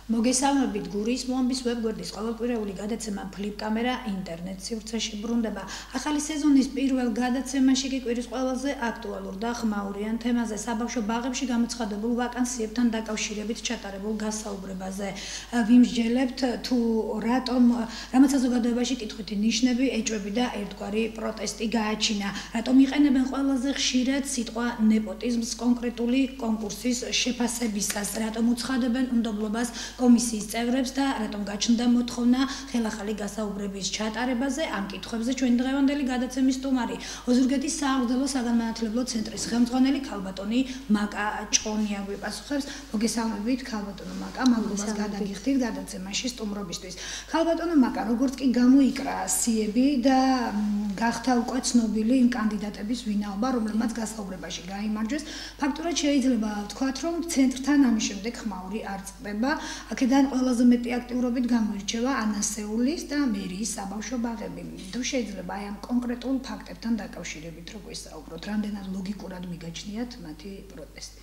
მოგესალმებით გურის მომბის ვებგვერდის ყოველკვირეული გადაცემა ფლიპ კამერა ინტერნეტ სივრცეში ბრუნდება. ახალი სეზონის პირველ გადაცემაში კი კვირის ყველაზე აქტუალურ და ხმაურიან თემაზე საბავშვო ბაღებში გამოცხადებულ ვაკანსიებთან დაკავშირებით ჩატარებულ გასაუბრებაზე ვიმსჯელებთ თუ რამაც საზოგადოებაში კითხვითი ნიშნები, ეჭვები და ერთგვარი პროტესტი გააჩინა. რატომ იყენებენ ყველაზე ხშირად სიტყვა ნეპოტიზმს კონკრეტული კონკურსის შეფასებისას, რატომ უცხადებენ უნდობლობას კომისიის წევრებს და რატომ გაჩნდა მოთხოვნა ხელახალი გასაუბრების ჩატარებაზე. ამ კითხვებზე ჩვენი დღევანდელი გადაცემის სტუმარი ოზურგეთის სააღმრთელო საგანმანათლებლო ცენტრის ხელმძღვანელი ქალბატონი მაკა ჭონია გვიპასუხებს. მოგესალმებით ქალბატონო მაკა, მადლობას გადაგიხდით გადაცემაში სტუმრობისთვის. ქალბატონო მაკა, როგორც კი გამოიკრა სიები და გახდა უკვე ცნობილი იმ კანდიდატების ვინაობა, რომლებმაც გასაუბრებაში გაიმარჯვეს, ფაქტურად შეიძლება ვთქვათ, რომ ცენტრთან ამის შემდეგ ხმაური არ წყდება. აქედან ყველაზე მეტი აქტიურობით გამოირჩევა ანასეულის და მერიის საბავშვო ბაღები. თუ შეიძლება აი ამ კონკრეტულ ფაქტებთან დაკავშირებით რო გვესაუბროთ, რამდენად ლოგიკურად მიგაჩნიათ მათი პროტესტი?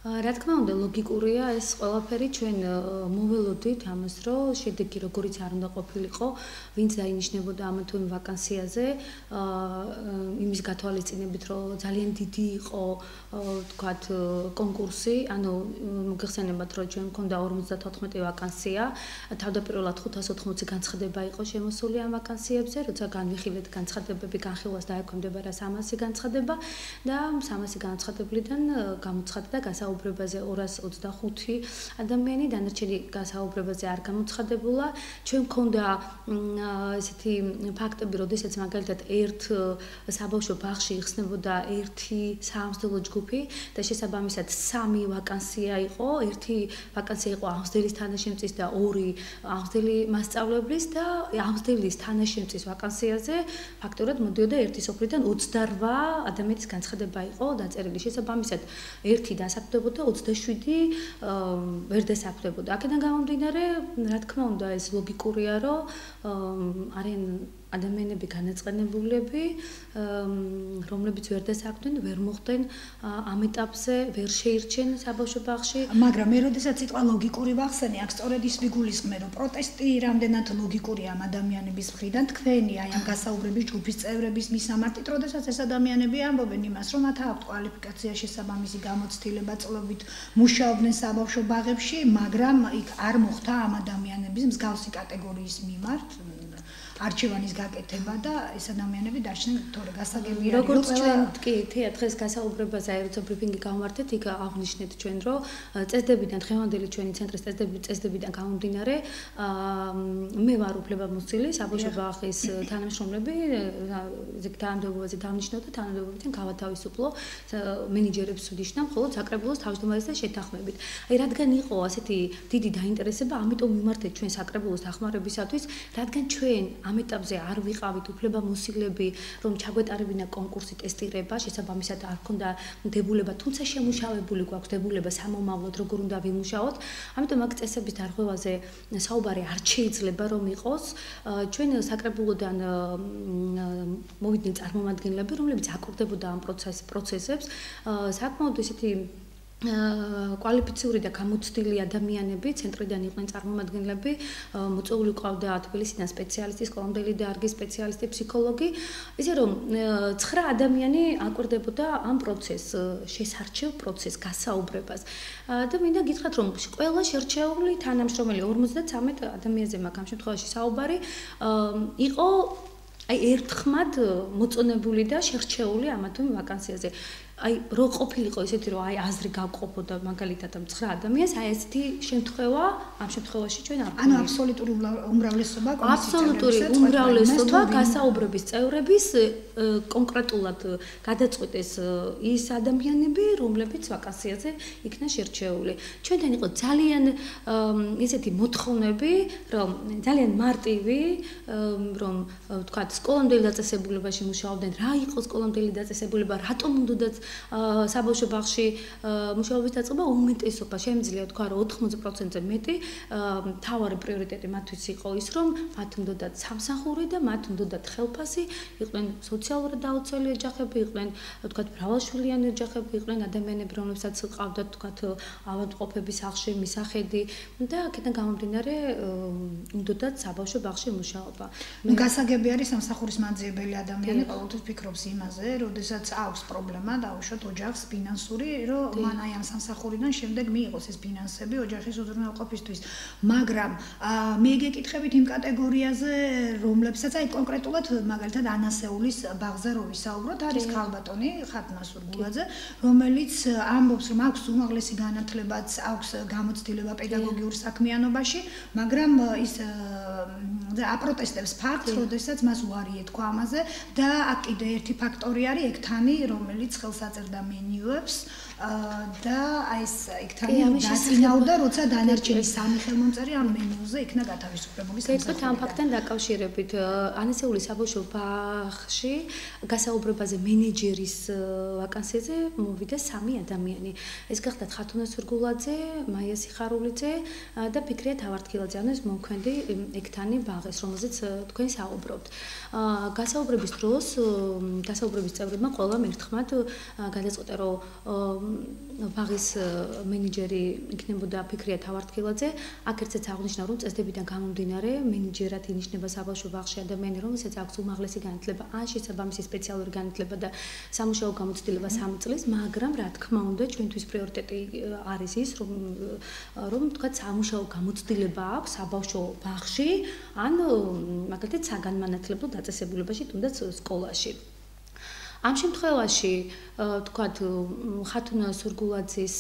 რა თქმა უნდა, ლოგიკურია ეს ყველაფერი. ჩვენ მოველოდით ამას, რომ შედეგი როგორიც არ უნდა ყოფილიყო, ვინც დაინიშნებოდა ამ თუ იმ ვაკანსიაზე, იმის გათვალისწინებით, რომ ძალიან დიდი იყო, თქვათ, კონკურსი, ანუ მოგეხსენებათ, რომ ჩვენ მქონდა 54 ვაკანსია, თავდაპირველად 580 განცხადება იყო შემოსული ამ ვაკანსიებზე, როცა განვიხილეთ განცხადებები, განხილვას დაექვემდებარა 300 განცხადება და 300 განცხადებლიდან გამოცხადდა გასაუბრებაზე 225 ადამიანი, დანარჩენი გასაუბრებაზე არ გამოცხადებულა. ჩვენ მქონდა ესეთი ფაქტები, როდესაც მაგალითად ერთ საბავშვო ბაღში იხსნებოდა ერთი საამსრთელო ჯგუფი და შესაბამისად 3 ვაკანსია იყო, ერთი ვაკანსია იყო ამსრთელის თანაშემწის და 2 ამსრთელი მასწავლებლის და ამსრთელის თანაშემწის ვაკანსიაზე ფაქტურად მოდიოდა ერთი სოფლიდან 28 ადამიანის განცხადება იყო დაწერილი. შესაბამისად ერთი დასაქმდებოდა 27 ვერ დასაქმდებოდა. აქედან გამომდინარე, რა თქმა უნდა, ეს ლოგიკურია, რომ არიან ადამიანები განაწყენებულები, რომლებიც ვერ დასაქმდნენ, ვერ მოხდნენ ამ ეტაპზე, ვერ შეირჩენ საბავშვო ბაღში. მაგრამ მე როდესაც სიტყვა ლოგიკური ვახსენე, აქ სწორედ ის ვიგულისხმე, რომ პროტესტი რამდენად ლოგიკურია ამ ადამიანების მხრიდან, თქვენი აი ამ გასაუბრების ჯგუფის წევრების მისამართით, როდესაც ეს ადამიანები ამბობენ იმას, რომ მათ აქვთ კვალიფიკაცია შესაბამისი გამოცდილება, წლობით მუშაობდნენ საბავშვო ბაღებში, მაგრამ იქ არ მოხდა ამ ადამიანების მსგავსი კატეგორიის მიმართ არჩევანის გაკეთება და ეს ადამიანები დარჩნენ თორე გასაგებია. როგორც ჩვენ კი დღეს გასაუბრებაზე როცა ბრიფინგი გავმართეთ, იქ აღნიშნეთ ჩვენ, რომ წესდებიდან დღევანდელი ჩვენი ცენტრის წესდებიდან გამომდინარე, მე ვარ უფლებამოსილი საბავშვო ბაღის თანამშრომლები, თანამდებობაზე დავნიშნავ და თანამდებობებთან გავათავისუფლო მენეჯერებს ვნიშნავ, მხოლოდ საკრებულოს თავმჯდომარესთან შეთანხმებით. აი რადგან იყო ასეთი დიდი დაინტერესება, ამიტომ მიმართეთ ჩვენ საკრებულოს დახმარებისათვის, რადგან ჩვენ ამ ეტაპზე არ ვიყავით უფლებამოსილები, რომ ჩაგვეტარებინა კონკურსი ტესტირება, შესაბამისად არ ქონდა დებულება, თუმცა შემუშავებული გვაქვს დებულება სამომავლოდ, როგორ უნდა ვიმუშაოთ. ამიტომ აქ წესების დარღვევაზე საუბარი არ შეიძლება რომ იყოს. ჩვენ საკრებულოდან მოვიდნენ წარმომადგენლები, რომლებიც აკვირდებოდა ამ პროცესებს. საკმაოდ ისეთი კვალიფიციური და გამოცდილი ადამიანები ცენტრიდან იყვნენ წარმომადგენლები, მოწვეული ყავდა თბილისიდან სპეციალისტი, სკოლამდელი დარგის სპეციალისტი, ფსიქოლოგი, ისე რომ 9 ადამიანი აკვირდებოდა ამ პროცესს, შესარჩევ პროცესს, გასაუბრებას. და მინდა გითხრათ, რომ ყველა შერჩეული თანამშრომელი 53 ადამიანზე მაგ ამ შემთხვევაში საუბარი იყო აი ერთხმად მოწონებული და შერჩეული ამა თუ იმ ვაკანსიაზე. აი რო ყოფილიყო ისეთი რომ აი აზრი გავყოფოდა მაგალითად ამ 9 ადამიანს, აი ესეთი შემთხვევა ამ შემთხვევაში ჩვენ არ ანუ აბსოლუტური უმრავლესობა აბსოლუტური უმრავლესობა გასაუბრების წევრების კონკრეტულად გადაწყვეტეს ის ადამიანები, რომლებიც ვაკანსიაზე იქნა შერჩეული. ჩვენთან იყო ძალიან ისეთი მოთხოვნები, რომ ძალიან მარტივი, რომ ვთქვათ, სკოლამდელი დაწესებულებაში მუშაობდნენ, რა იყო სკოლამდელი დაწესებულება, რატომ უნდათ საბავშვო ბაღში მუშაობის დაწყება უმეტესობა შემიძლია თქვა რომ 80%-ზე მეტი თავარი პრიორიტეტი მათთვის იყო ის რომ მათ უნდათ სამსახური და მათ უნდათ ხელფასი, იყვნენ სოციალურად დაუცველი ოჯახები, იყვნენ თქვა მრავალშვილიანი ოჯახები, იყვნენ ადამიანები რომლებსაც ყავდათ თქვა ავადმყოფების სახლში მისახედი და აქედან გამომდინარე უნდათ საბავშვო ბაღში მუშაობა. გასაგები არის სამსახურის მაძიებელი ადამიანი ყოველთვის ფიქრობს იმაზე, როდესაც აქვს პრობლემა დაუშვათ ოჯახს ფინანსური, რომ მან აი ამ სამსახურიდან შემდეგ მიიღოს ეს ფინანსები ოჯახის უზრუნველყოფისთვის. მაგრამ მე გეკითხებით იმ კატეგორიაზე, რომლებსაც აი კონკრეტულად მაგალითად ანასეულის ბაღზე რო ვისაუბროთ, არის ქალბატონი ხათუნა სურგულაძე, რომელიც ამბობს, რომ აქვს უმაღლესი განათლებაც, აქვს გამოცდილება პედაგოგიურ საქმიანობაში, მაგრამ ის აპროტესტებს ფაქტს, როდესაც მას უარი ეთქვა ამაზე და აქ კიდე ერთი ფაქტორი არის ექთანი, რომელიც ხელს აწერდა მენიუებს და აი ეს ექთანი დაწინაურდა, როცა დანარჩენი სამი ხელმომწერი ამ მენიუზე იქნა გათავისუფლებული. გეტყვით ამ ფაქტთან დაკავშირებით, ანასეულის საბავშვო ბაღში გასაუბრებაზე მენეჯერის ვაკანსიაზე მოვიდა 3 ადამიანი. ეს გახდათ ხათუნა სურგულაძე, მაია სიხარულიძე და ფიქრია თავარდქილაძე, ანუ ეს მომქვენდი ექთანი ბაღის, რომელზეც თქვენ საუბრობთ. გასაუბრების დროს გასაუბრების წევრებმა ყველამ ერთხმად გადაწყვიტა, რომ ბაღის მენეჯერი იქნებოდა ფიქრია თავარდქილაძე. აქ ერთსაც აღნიშნა, რომ წესდებიდან გამომდინარე მენეჯერად ინიშნება საბავშვო ბაღში ადამიანი, რომელსაც აქვს უმაღლესი განათლება, ან შესაბამისი სპეციალური განათლება და სამუშაო გამოცდილება 3 წლის, მაგრამ რა თქმა უნდა, ჩვენთვის პრიორიტეტი არის ის, რომ თქვა სამუშაო გამოცდილება აქვს საბავშვო ბაღში, ან მაგალითად საგანმანათლებლო დაწესებულებაში, თუნდაც სკოლაში. ამ შემთხვევაში თქვათ ხათუნა სურგულაძის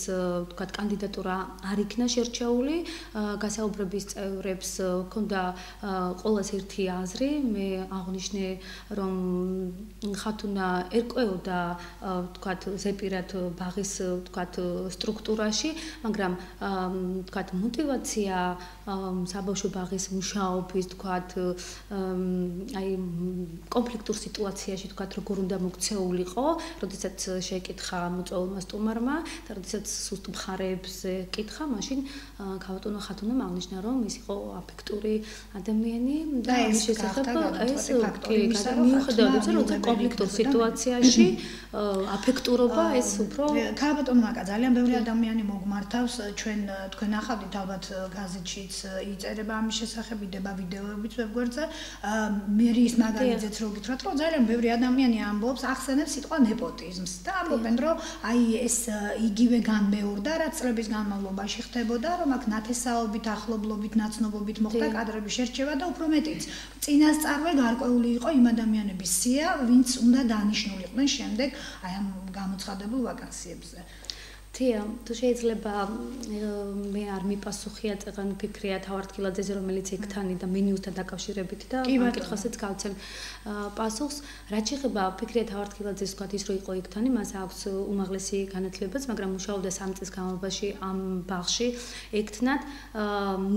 თქვათ კანდიდატურა არ იქნა შერჩეული, გასაუბრების წევრებს ჰქონდა ყოველას ერთი აზრი, მე აღვნიშნე რომ ხათუნა ერკვეოდა თქვათ ზეპირად ბაღის თქვათ სტრუქტურაში, მაგრამ თქვათ мотиваცია საბავშვო ბაღის მუშაობის თქვათ აი კონფლიქტურ სიტუაციაში თქვათ როგორ უნდა მოქცეულიყო, როდესაც შეეკითხა მოწვეულმა სტუმარმა და როდესაც სუსტ მხარეებზე კითხა, მაშინ ქალბატონო ხათუნამ აღნიშნა, რომ ის იყო აფექტური ადამიანი და ამის შესახებ ეს მიუხედავად იმისა, რომ კონფლიქტურ სიტუაციაში აფექტურობა ეს უფრო ქალბატონმა ძალიან ბევრი ადამიანი მოგმართავს, თქვენ ახავდით ალბათ გაზეთშიც იწერება ამის შესახებ, იდება ვიდეოებიც ვებგვერდზე. მე ის მაგალითზეც რო გითხრათ, რომ ძალიან ბევრი ადამიანი ამბობს, ახსენებს სიტყვა ნეპოტიზმს და ამბობენ, რომ აი ეს იგივე განმეორდა, რაც წლების განმავლობაში ხდებოდა, რომ აქ ნათესაობით, ახლობლობით, ნაცნობობით მოხდა კადრების შერჩევა და უფრო მეტიც. წინასწარვე გარკვეული იყო იმ ადამიანების სია, ვინც უნდა დანიშნულიყვნენ შემდეგ აი ამ გამოცხადებულ ვაკანსიებზე. თია, თუ შეიძლება მე არ მიპასუხია წეგან ფიქრია თავარდქილაძეზე, რომელიც ექთანი და მენიუსთან დაკავშირებით და ამ კითხვასაც გავცემ პასუხს. რაც შეეხება ფიქრია თავარდქილაძეს, თქვათ ის რომ იყო ექთანი, მას აქვს უმაღლესი განათლებაც, მაგრამ მუშაობდა 3 წლის განმავლობაში ამ ბაღში ექთნად.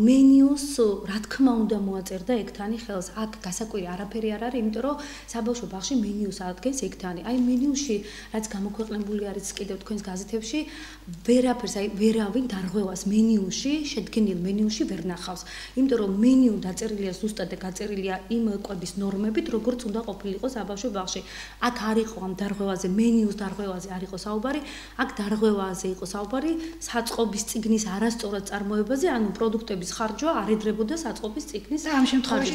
მენიუს რა თქმა უნდა მოაწერდა ექთანი ხელს. აქ გასაკვირი არაფერი არ არის, იმიტომ რომ საბავშვო ბაღში მენიუს ადგენს ექთანი. აი მენიუში რაც გამოქვეყნებული არის კიდევ თქვენს გაზეთებში ვერაფერს აი ვერავინ დარღვევას მენიუში, შედგენილ მენიუში ვერ ნახავს. იმიტომ რომ მენიუ დაწერილია ზუსტად და გაწერილია იმ კვების ნორმებით, როგორც უნდა ყოფილიყო საბავშვო ბაღში. აქ არ იყო ამ დარღვევაზე, მენიუს დარღვევაზე არ იყო საუბარი, აქ დარღვევაზე იყო საუბარი საწყობის წიგნის არასწორად წარმოებაზე, ანუ პროდუქტების ხარჯვა არ ედრებოდა საწყობის წიგნის. ამ შემთხვევაში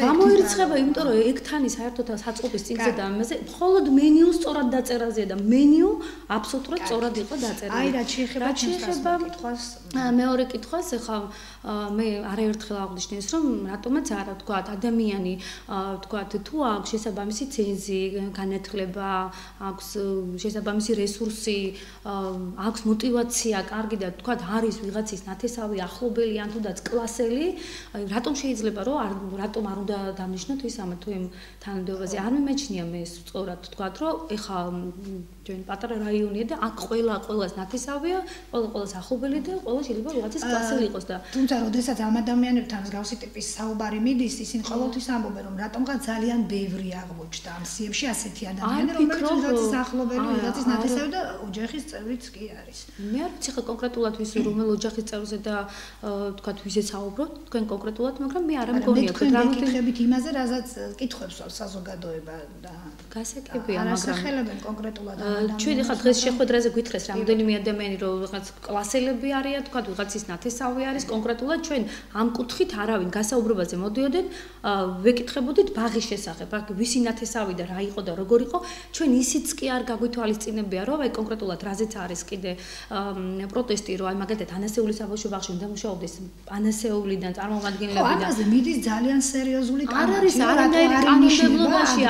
გამოირიცხება, იმიტომ რომ ექთანი საერთოდ საწყობის წიგნზე და ამაზე მხოლოდ მენიუს სწორად დაწერაზე და მენიუ აბსოლუტურად სწორად იყო დაწერილი. აი რაც შეეხება კითხვას, მეორე კითხვას, ეხლა მე არაერთხელ აღვნიშნე ეს, რომ რატომაც არა, თქვათ, ადამიანი, თქვათ, თუ აქვს შესაბამისი ცენზი, განათლება, აქვს შესაბამისი რესურსი, აქვს мотиваცია, კარგი და თქვათ, არის ვიღაცის ნათესავი, ახლობელი ან თუნდაც კლასელი, რატომ შეიძლება რომ რატომ არ უნდა დავნიშნოთ ის ამა თუ იმ თანამდებობაზე? არ მიმეჩნია მე სწორად თქვათ, რომ ეხლა ჩვენ პატარა რაიონია და აქ ყველას ნათესავია, ყველას ახლობელი და ყველა შეიძლება ვიღაცის კლასელი იყოს და თუმცა როდესაც ამ ადამიანებთან მსგავსი ტიპის საუბარი მიდის, ისინი ყოველთვის ამბობენ, რომ რატომღაც ძალიან ბევრი აღმოჩნდა ამ სიებში ასეთი ადამიანები, რომელიც ვიღაცის ახლობელი, ვიღაცის ნათესავი და ოჯახის წევრიც კი არის. მე არ ვიცი ხა კონკრეტულად ვის რომელ ოჯახის წევრზე და თქვათ ვიზე საუბრობთ, თქვენ კონკრეტულად, მაგრამ მე არ მგონია, რომ გეკითხებით იმაზე, რასაც კითხვებს საზოგადოება და გასაკებია, მაგრამ არასახელებენ კონკრეტულად ადამიანებს. ჩვენ ხა დღეს შეხვედრაზე გითხრეს რამდენიმე ადამიანი რომ ვიღაც კლასელები არიან, თქვათ ვიღაცის ნათესავი არის, კონკრეტულად ჩვენ ამ კუთხით არავინ გასაუბრებაზე მოდიოდეთ, ვეკითხებოდით ბაღის შესახებ, ვისი ნათესავი და რა იყო და როგორ იყო, ჩვენ ისიც კი არ გაგვითვალისწინებია, რომ აი კონკრეტულად რაზეც არის კიდე პროტესტი, რომ აი მაგალითად ანასეული საბავშვო ბაღში უნდა მუშაობდეს ანასეულიდან წარმომადგენლებიდან. ხო, ამაზე მიდის ძალიან სერიოზული კამათი. არ არის არანაირი კანონმდებლობაში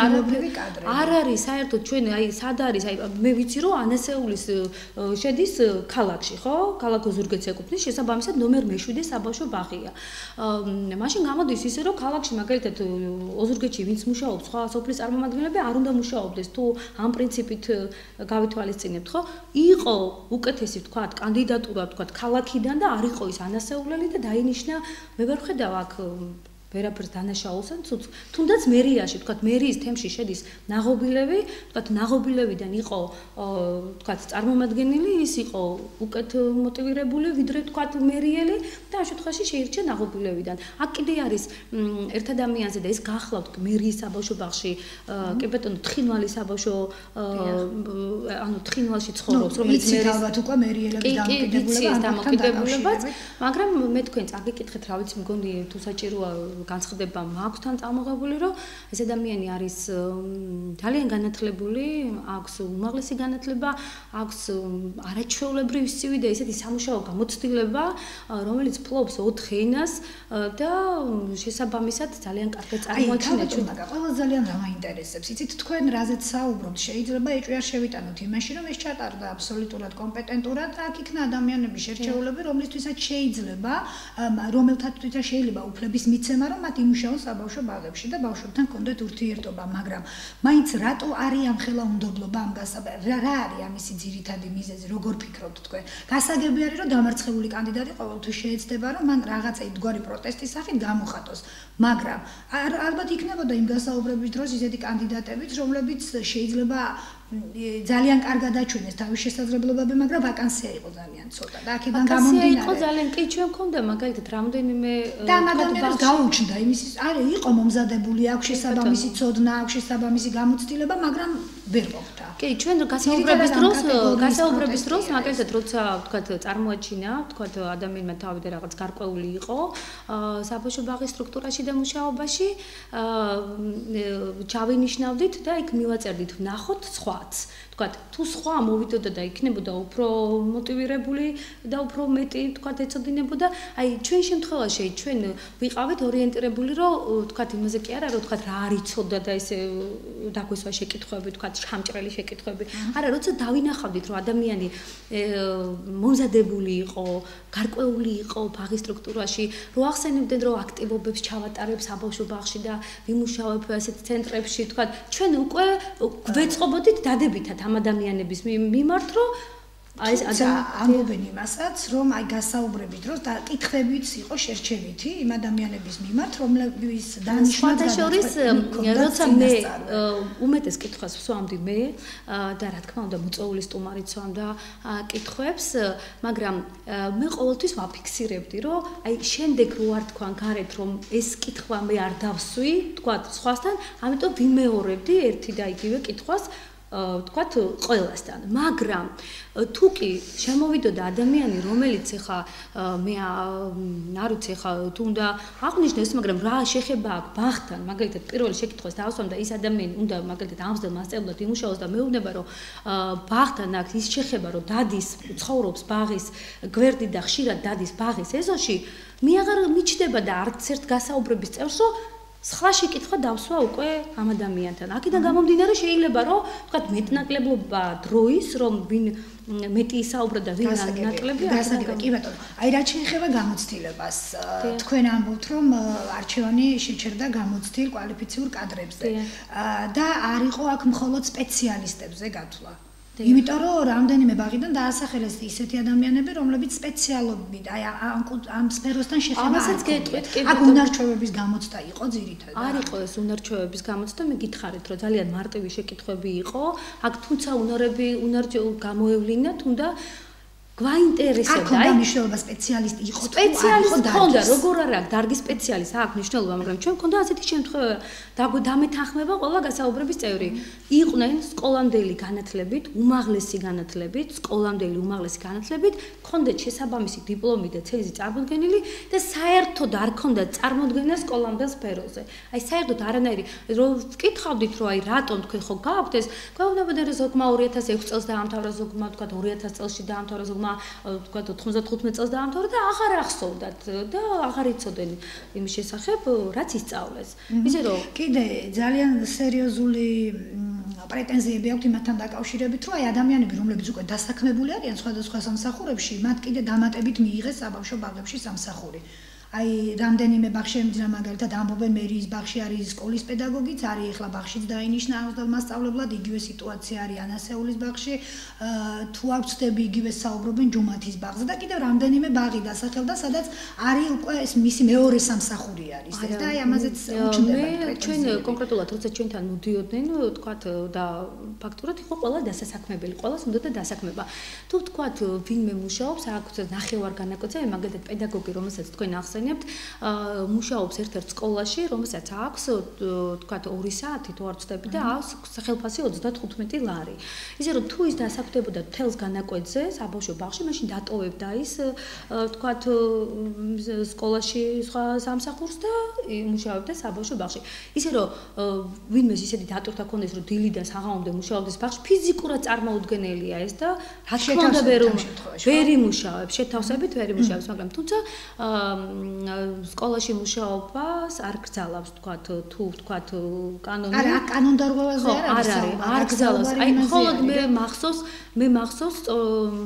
არ არის საერთოდ ჩვენ აი სად არის აი მე ვიცი რომ ანასეულის შედის ქალაქში ხო ქალაქ ოზურგეთს ეკუთვნის შესაბამისად ნომერ მე-7 საბავშვო ბაღია მაშინ გამოდის ისე რომ ქალაქში მაგალითად ოზურგეთში ვინც მუშაობს სხვა სოფლის წარმომადგენლები არ უნდა მუშაობდეს თუ ამ პრინციპით გავითვალისწინებთ ხო იყო უკეთესი ვთქვათ კანდიდატურა ვთქვათ ქალაქიდან და არ იყო ის ანასეულელი და დაინიშნა მე ვერ ხედავ აქ ვერაფერს დანაშაულს ან ცუც თუნდაც მერიაში თქვათ მერიის თემში შედის ნაღობილები თქვათ ნაღობილებიდან იყო თქვათ წარმომადგენელი ის იყო უკეთ მოტივირებული ვიდრე თქვათ მერიელი და ამ შემთხვევაში შეირჩა ნაღობილებიდან აქ კიდე არის ერთ ადამიანზე და ეს გახლავთ მერიის საბავშვო ბაღში კი ბატონო თხინვალი საბავშვო ანუ თხინვალში ცხოვრობს რომელიც მერიის ალბათ უკვე მერიელების დამოკიდებულებაც მაგრამ მე თქვენ წაგიკითხეთ რა ვიცი მგონი თუ საჭიროა განსხვავდება მაქვს თან წამოღებული რომ ეს ადამიანი არის ძალიან განათლებული, აქვს უმაღლესი განათლება, აქვს არაჩვეულებრივი სივი და ესეთი სამუშაო გამოცდილება, რომელიც ფლობს 4 ენას და შესაბამისად ძალიან კარგად წარმოაჩინა ჩვენ. აი, ყველა ძალიან რა მაინტერესებს. იცით თქვენ რაზეც საუბრობთ, შეიძლება ეჭვი არ შევიტანოთ იმაში, რომ ეს ჩატარდა აბსოლუტურად კომპეტენტურად და აქ იქნა ადამიანების შერჩეულები, რომლისთვისაც შეიძლება, რომელთათვისაც შეიძლება უფლების მიცემა რომ მათ იმუშაონ საბავშვო ბაღებში და ბავშვებთან კონდეთ ურთიერთობა, მაგრამ მაინც რატო არის ამ ხელაუნდობლობა ამ რა არის ამისი ძირითადი მიზეზი, როგორ ფიქრობთ თქვენ? გასაგები არის რომ დამარცხებული კანდიდატი ყოველთვის შეეცდება რომ მან რაღაცა იმგვარი პროტესტის სახით გამოხატოს, მაგრამ ალბათ იქნებოდა იმ გასაუბრების დროს ისეთი კანდიდატებიც, რომლებიც შეიძლება ძალიან კარგად აჩვენეს თავის შესაძლებლობები, მაგრამ ვაკანსია იყო ძალიან ცოტა და აქედან გამომდინარე. იყო ძალიან კი ჩვენ მქონდა მაგალითად რამდენიმე და ადამიანებს გაუჩნდა იმის არის იყო მომზადებული აქვს შესაბამისი ცოდნა, აქვს შესაბამისი გამოცდილება, მაგრამ ვერ მოხდა. კი, ჩვენ გასაუბრების დროს მაგალითად როცა ვთქვათ წარმოაჩინა, ვთქვათ ადამიანმა თავი და რაღაც გარკვეული იყო საბავშვო ბაღის სტრუქტურაში და მუშაობაში ჩავინიშნავდით და იქ მივაწერდით ვნახოთ სხვა თქვათ თუ სხვა მოვიდოდა და იქნებოდა უფრო მოტივირებული და უფრო მეტი თქვათ ეცოდინებოდა აი ჩვენ შემთხვევაში ჩვენ ვიყავით ორიენტირებული რომ თქვათ იმაზე კი არა რომ თქვათ რა არიცოდა და ესე დაგვესვა შეკითხვები თქვათ შამჭრელი შეკითხვები არა როცა დავინახავდით რომ ადამიანი მომზადებული იყო გარკვეული იყო ბაღის სტრუქტურაში რო ახსენებდნენ რომ აქტივობებს ჩავატარებს საბავშვო ბაღში და ვიმუშავებ ასეთ ცენტრებში თქვათ ჩვენ უკვე გვეწყობოდით დადებითად ამ ადამიანების მიმართ რომ აი ეს ამბობენ იმასაც რომ აი გასაუბრებით დროს და კითხვებიც იყო შერჩევითი იმ ადამიანების მიმართ რომლებიც დანიშნულდა შორის როცა მე უმეტეს კითხვას ვსვამდი მე და რა თქმა უნდა მოწეული სტუმარიც ვსვამდა კითხვებს მაგრამ მე ყოველთვის ვაფიქსირებდი რომ აი შემდეგ რო არ თქვან გარეთ რომ ეს კითხვა მე არ დავსვი თქვა სხვასთან ამიტომ ვიმეორებდი ერთი და იგივე კითხვას თქვათ ყველასთან მაგრამ თუ კი შემოვიდოდა ადამიანი რომელიც ეხა მე არ ვიცი ეხა თუ უნდა აღნიშნოს მაგრამ რა შეხება აქვს ბაღთან მაგალითად პირველი შეკითხვას დავსვამ და ის ადამიანი უნდა მაგალითად ამბზდელ მასწავლებლად იმუშაოს და მეუბნება რომ ბაღთან აქვს ის შეხება რომ დადის ცხოვრობს ბაღის გვერდით და ხშირად დადის ბაღის ეზოში მე აღარ მიჩნდება და არც ერთ გასაუბრების წევს რომ სხვა შეკითხვა დავსვა უკვე ამ ადამიანთან. აქედან გამომდინარე შეიძლება რომ თქვათ მეტნაკლებობა დროის რომ ვინ მეტი ისაუბრა და ვინ ნაკლები გასაგებია კი ბატონო. აი რაც შეეხება გამოცდილებას. თქვენ ამბობთ რომ არჩევანი შეჩერდა გამოცდილ კვალიფიციურ კადრებზე და არ იყო აქ მხოლოდ სპეციალისტებზე გათვლა. იმიტომ რომ რამდენიმე ბაღიდან დაასახელეს ისეთი ადამიანები, რომლებიც სპეციალობით ამ სფეროსთან შეხება არ გეტყვით, კი აქ უნარჩვევების გამოცდა იყო ძირითადად. არ იყო ეს უნარჩვევების გამოცდა, მე გითხარით, რომ ძალიან მარტივი შეკითხვები იყო. აქ თუმცა გამოევლინა, თუნდა გვაინტერესებდა. აქ უნდა მნიშვნელობა სპეციალისტი იყო. სპეციალისტი ხონდა, როგორ არა, დარგის სპეციალისტი აქვს მნიშვნელობა, მაგრამ ჩვენ მქონდა ასეთი შემთხვევა, დამეთანხმება ყველა გასაუბრების წევრი. იყვნენ სკოლამდელი განათლებით, უმაღლესი განათლებით, სკოლამდელი უმაღლესი განათლებით, მქონდათ შესაბამისი დიპლომი და ცენზი წარმოდგენილი და საერთოდ არ ქონდათ წარმოდგენა სკოლამდელ სფეროზე. აი საერთოდ არანაირი, რომ ვკითხავდით, რომ აი რატომ თქვენ ხო გააქვთ ეს, გვეუბნებოდნენ, რომ ზოგმა 2006 წელს დაამთავრა, ზოგმა თქვა 2000 წელსში დაამთავრა, ზოგმა თქვა 95 წელს დაამთავრა და აღარ ახსოვდათ და აღარ იცოდნენ იმის შესახებ, რაც ისწავლეს. ისე რომ კიდე ძალიან სერიოზული პრეტენზიები აქვთ იმათთან დაკავშირებით, რომ აი ადამიანები, რომლებიც უკვე დასაქმებული არიან სხვადასხვა სამსახურებში, მათ კიდე დამატებით მიიღეს საბავშვო ბაღებში სამსახური. აი რამდენიმე ბაღში ემძნა მაგალითად ამბობენ მერიის ბაღში არის სკოლის პედაგოგიც, არის ახლა ბაღშიც დაინიშნა მასწავლებლად, იგივე სიტუაცია არის ანასეულის ბაღში, თუ არ ვცდები იგივე საუბრობენ ჯუმათის ბაღზე და კიდევ რამდენიმე ბაღი დასახელდა, სადაც არის უკვე ეს მისი მეორე სამსახური არის. ეს და აი ამაზეც უჩნდება. ჩვენ კონკრეტულად როცა ჩვენთან მოდიოდნენ, თქვათ და ფაქტურად იყო ყველა დასასაქმებელი, ყველას უნდათა დასაქმება. თუ თქვათ ვინმე მუშაობს, აქვს ნახევარ განაკოცები, მაგალითად პედაგოგი, რომელსაც თქვენ ახსენებთ, მუშაობს ერთ-ერთ სკოლაში, რომელსაც აქვს თქვათ 2 საათი თუ არ ვცდები და აქვს სახელფასი 35 ლარი. ისე რომ თუ ის დასაქმდებოდა თელს განაკვეთზე საბავშვო ბაღში, მაშინ დატოვებდა ის თქვათ სკოლაში სხვა სამსახურს და მუშაობდა საბავშვო ბაღში. ისე რომ ვინმეს ისეთი დატვირთვა ქონდეს, რომ დილიდან საღამომდე მუშაობდეს ბაღში, ფიზიკურად წარმოუდგენელია ეს და რა თქმა უნდა ვერ იმუშავებს, შეთავსებით ვერ იმუშავებს, მაგრამ თუმცა სკოლაში მუშაობას არ გრძალავს, თქვათ, თუ ვთქვათ, კანონი. არა, კანონდარღვევაზე არ გრძალავს. აი, მხოლოდ მე მახსოვს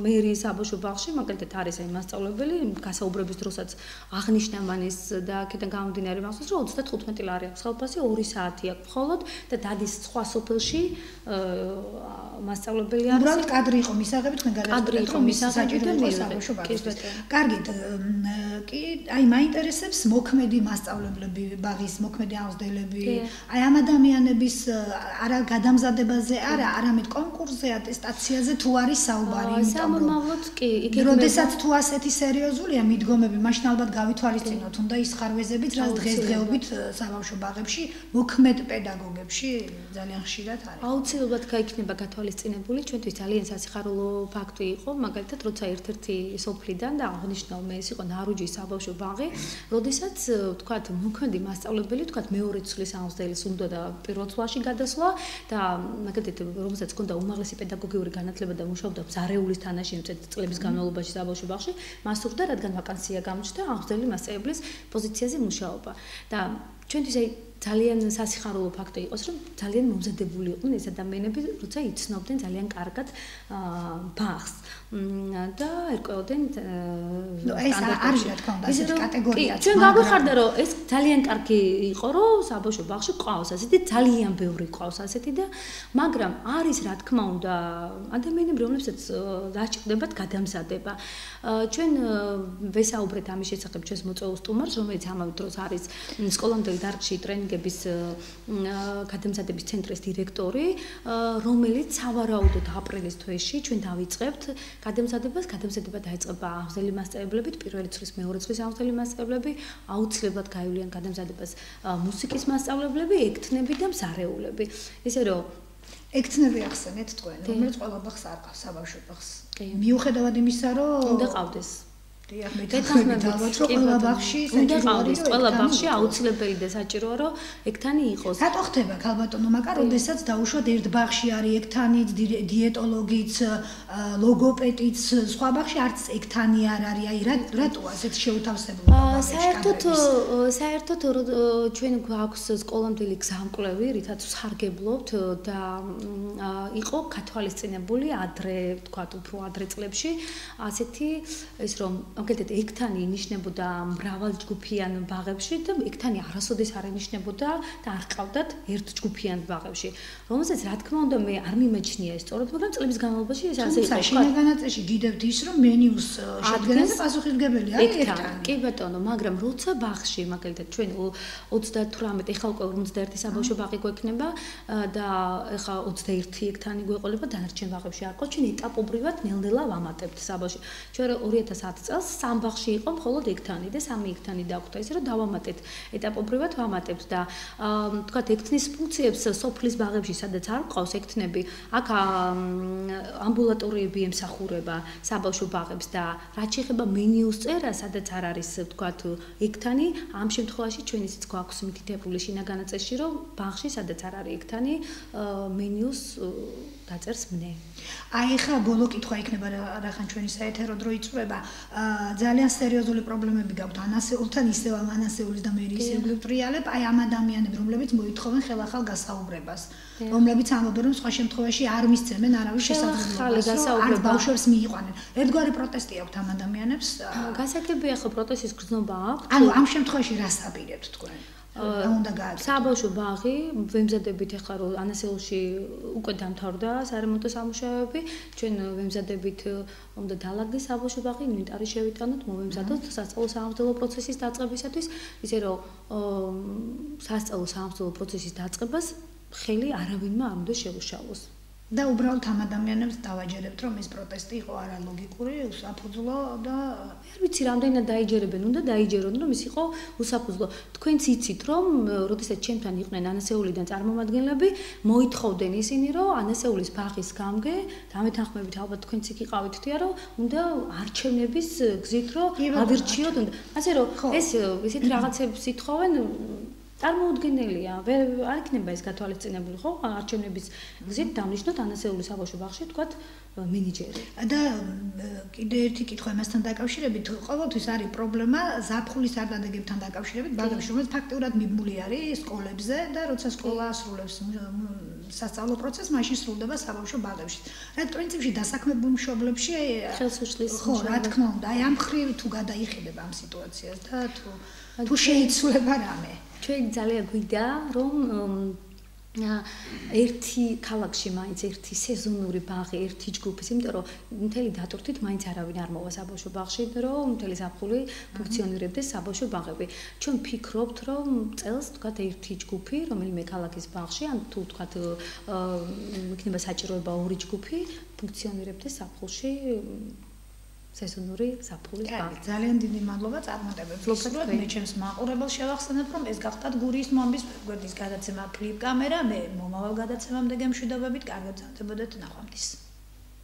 მერიის საბავშვო ბაღში, მაგალითად არის აი მასწავლებელი, გასაუბრების დროსაც აღნიშნა მანის და აქედან გამომდინარე მახსოვს, რომ 35 ლარი აქვს ხელფასი, 2 საათი აქვს მხოლოდ და დადის სხვა სოფელში მასწავლებელი არის. უბრალოდ კადრი იყო მისაღები, თქვენ გადაწყვეტეთ, რომ ის საჭირო იყო საბავშვო ბაღში. კარგით, კი, აი მაინტერესებს მოქმედი მასწავლებლები, ბაღის მოქმედი აღზრდელები. აი ამ ადამიანების არა გადამზადებაზე, არამედ კონკურსზე, ატესტაციაზე თუ არის საუბარი, სამომავლოდ კი, როდესაც თუ ასეთი სერიოზულია მიდგომები, მაშინ ალბათ გავითვალისწინოთ, უნდა ის ხარვეზებიც, რაც დღესდღეობით საბავშვო ბაღებში, მოქმედ პედაგოგებში ძალიან ხშირად არის. აუცილებლად გაიქნება გათვალისწინებული, ჩვენთვის ძალიან სასიხარულო ფაქტი იყო, მაგალითად, როცა ერთ-ერთი სოფლიდან და აღნიშნავ მე ეს იყო ნარუჯის საბავშვო ბაღი, როდესაც თქვათ მოქმედი მასწავლებელი, თქვათ მეორე წლის აღზრდილის უნდა და პირველ წლში გადასვლა და მაგალითად, რომელსაც ჰქონდა უმაღლესი პედაგოგიური განათლება და მუშაობდა ბზარეულის თანაშემწე წლების განმავლობაში საბავშვო ბაღში, მას უხდა, რადგან ვაკანსია გამოჩნდა აღზრდელი მასწავლებლის პოზიციაზე მუშაობა. და ჩვენთვის აი ძალიან სასიხარულო ფაქტი იყოს, რომ ძალიან მომზადებული იყვნენ ეს ადამიანები, როცა იცნობდნენ ძალიან კარგად ბაღს და ერკვეოდნენ სტანდარტებს. რა თქმა უნდა, ესეთი კატეგორიაც. ჩვენ გაგვიხარდა, რომ ეს ძალიან კარგი იყო, რომ საბავშვო ბაღში ყავს ასეთი, ძალიან ბევრი ყავს ასეთი და მაგრამ არის რა თქმა უნდა ადამიანები, რომლებსაც დაჭირდებათ გადამზადება. ჩვენ ვესაუბრეთ ამის შესახებ ჩვენს მოწვეულ სტუმარს, რომელიც ამავე დროს არის სკოლამდელი დარგში ტრენინგების გადამზადების ცენტრის დირექტორი, რომელიც სავარაუდოდ აპრილის თვეში ჩვენ დავიწყებთ გადამზადებას. გადამზადება დაიწყება აღზრდელი მასწავლებლებით, პირველი წლის, მეორე წლის აღზრდელი მასწავლებლები, აუცილებლად გაივლიან გადამზადებას მუსიკის მასწავლებლები, ექთნები და მზარეულები. ისე რომ ექთნები ახსენეთ თქვენ, რომელიც ყველა ბაღს არ ყავს, საბავშვო ბაღს. მიუხედავად იმისა, რომ უნდა ყავდეს. გეთანხმებით ალბათ, რომ ყველა ბაღში საჭიროა, ყველა ბაღში აუცილებელი და საჭიროა, რომ ექთანი იყოს. რატო ხდება ქალბატონო მაკა, როდესაც დაუშვათ ერთ ბაღში არის ექთანიც, დიეტოლოგიც, ლოგოპედიც, სხვა ბაღში არც ექთანი არ არის, აი რატო ასეთ შეუთავსებლობა? საერთოდ ჩვენ გვაქვს სკოლამდელი გზამკვლევი, რითაც ვსარგებლობთ და იყო გათვალისწინებული ადრე, თქვათ უფრო ადრე წლებში, ასეთი ის რომ მაგალითად ექთანი ინიშნებოდა მრავალჯგუფიან ბაღებში და ექთანი არასოდეს არ ინიშნებოდა და არ ყავდათ ერთჯგუფიან ბაღებში, რომელსაც რა თქმა უნდა მე არ მიმეჩნია ეს სწორად, მაგრამ წლების განმავლობაში ეს ასე იყო. შინაგანაწილში გიდევთ ის რომ მენიუს შედგენაზე პასუხისმგებელი არის ექთანი. კი ბატონო, მაგრამ როცა ბაღში მაგალითად ჩვენ 38 ეხლა უკვე 51 საბავშვო ბაღი გვექნება და ეხლა 21 ექთანი გვეყოლება დანარჩენ ბაღებში არ ყავს, ჩვენ ეტაპობრივად ნელ-ნელა ვამატებთ საბავშვო. ჩვენ 2010 წელს სამ ბაღში იყო მხოლოდ ექთანი და 3 ექთანი დაგვხვდა, ისე რომ დავამატეთ ეტაპობრივად ვამატებთ და თქვათ ექთნის ფუნქციებს სოფლის ბაღებში სადაც არ ყავს ექთნები, აქ ამბულატორიები ემსახურება საბავშვო ბაღებს და რაც შეეხება მენიუს წერა, სადაც არ არის თქვათ ექთანი, ამ შემთხვევაში ჩვენ ისიც გვაქვს მითითებული შინაგანაწილში, რომ ბაღში სადაც არ არის ექთანი, მენიუს დაწერს მნე. აი ხა ბოლო კითხვა იქნება რახან ჩვენი საეთერო დრო იწურება. ძალიან სერიოზული პრობლემები გაქვთ ანასეულთან, ისევ ამ ანასეულის და მერიის ირგვლივ ტრიალებ, აი ამ ადამიანები, რომლებიც მოითხოვენ ხელახალ გასაუბრებას, რომლებიც ამბობენ, რომ სხვა შემთხვევაში არ მისცემენ არავის შესაძლებლობას, რომ ბავშვებს მიიყვანენ. ერთგვარი პროტესტი აქვთ ამ ადამიანებს. გასაგებია ხო პროტესტის გრძნობა აქვს? ანუ ამ შემთხვევაში რას აპირებთ თქვენ? უნდა გააკეთოთ. საბავშვო ბაღი, ვემზადებით ახლა რომ ანასეულში უკვე დამთავრდა სარემონტო სამუშაოები, ჩვენ ვემზადებით უნდა დალაგდეს საბავშვო ბაღი, ინვენტარი შევიტანოთ, მოვემზადოთ სასწავლო სამღვდელო პროცესის დაწყებისათვის, ისე რომ სასწავლო სამღვდელო პროცესის დაწყებას ხელი არავინმა არ უნდა შეუშალოს. და უბრალოდ ამ ადამიანებს დავაჯერებთ, რომ ეს პროტესტი იყო არალოგიკური, უსაფუძვლო და არ ვიცი, რამდენად დაიჯერებენ, უნდა დაიჯერონ, რომ ის იყო უსაფუძვლო. თქვენც იცით, რომ როდესაც ჩემთან იყვნენ ანასეულიდან წარმომადგენლები, მოითხოვდნენ ისინი, რომ ანასეულის ბაღის გამგე, დამეთანხმებით ალბათ თქვენც იქ იყავით თია, რომ უნდა არჩევნების გზით რომ ავირჩიოთ, ასე რომ ეს ისეთ რაღაცებს ითხოვენ წარმოუდგენელია, არ იქნება ეს გათვალისწინებული, ხო? არჩევნების გზით დავნიშნოთ ანასეულის საბავშვო ბაღში, თქვათ, მენეჯერი. და კიდე ერთი კითხვა მასთან დაკავშირებით, ყოველთვის არის პრობლემა ზაფხულის არდადეგებთან დაკავშირებით, ბაღებში, რომელიც ფაქტიურად მიბმული არის სკოლებზე და როცა სკოლა ასრულებს სასწავლო პროცესს, მაშინ სრულდება საბავშვო ბაღებში. რაც პრინციპში დასაქმებულ მშობლებში ხელს უშლის. ხო, რა თქმა უნდა, აი ამ მხრივ თუ გადაიხილება ამ სიტუაციას და თუ შეიცვლება რამე. ჩვენ ძალიან გვიდა, რომ ერთი ქალაქში მაინც ერთი სეზონური ბაღი, ერთი ჯგუფის, იმიტომ რომ მთელი დატვირთვით მაინც არავინ არ მოვა საბავშვო ბაღში, რომ მთელი ზაფხული ფუნქციონირებდეს საბავშვო ბაღები. ჩვენ ვფიქრობთ, რომ წელს თქვათ ერთი ჯგუფი, რომელიმე ქალაქის ბაღში, ან თუ თქვათ იქნება საჭიროება ორი ჯგუფი, ფუნქციონირებდეს ზაფხულში სეზონური ზაფხულის ბაღი. ძალიან დიდი მადლობა წარმატებებს. მე ჩემს მაყურებელს შევახსენებ, რომ ეს გახდათ გურიის მომბის ვებგვერდის გადაცემა ფლიპ კამერა. მე მომავალ გადაცემამდე გემშვიდობებით, კარგად გრძნობოდეთ, ნახვამდის.